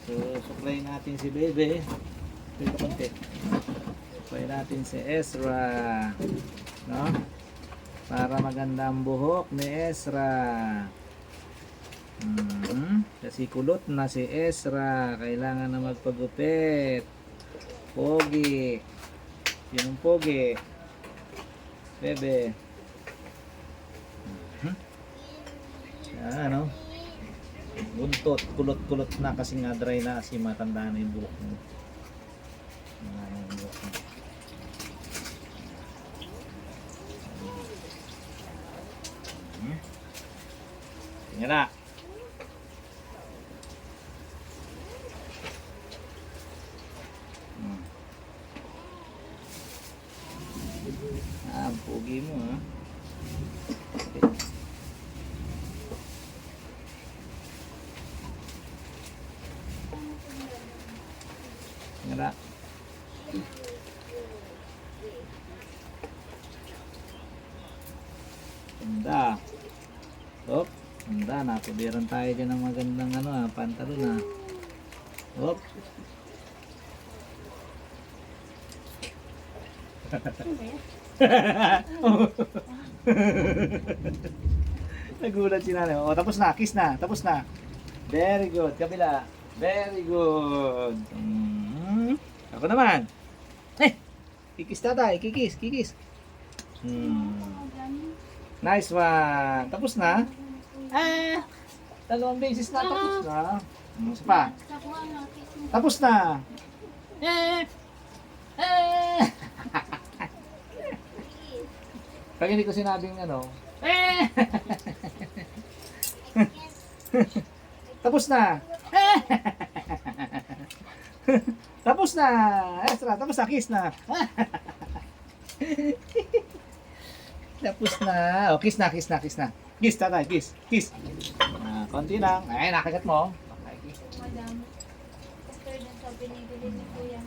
So, supply natin si Bebe. Dito konti. Supply natin si Ezra. No? Para maganda ang buhok ni Ezra. Kasi kulot na si Ezra. Kailangan na magpagupit. Pogi. Yun ang pogi. Bebe. Ano? Buntot, kulot-kulot na kasi nga dry na kasi matanda na yung buhok mo. Yung buhok mo. Tingnan na. Ang pogi mo ha. Tingnan na. Ganda. Hop. Ganda. Napuliran tayo dyan ng magandang pantalon ha. Hop. Nagulat si nanay. O, tapos na. Kiss na. Tapos na. Very good. Kabila. Very good. Ako naman. Kikis tatay. Kikis. Kikis. Nice one. Tapos na. Dalawang beses na. Tapos na. Isa pa. Tapos na. Pag hindi ko sinabing tapos na. Tapos na. Extra. Tapos na. Kiss na. Tapos na. O, kiss na. Kiss na. Kiss na. Kiss tatay. Kiss. Kiss. Konti lang. Ay, nakagat mo. Madam, after dun sa binibili ni Kuya.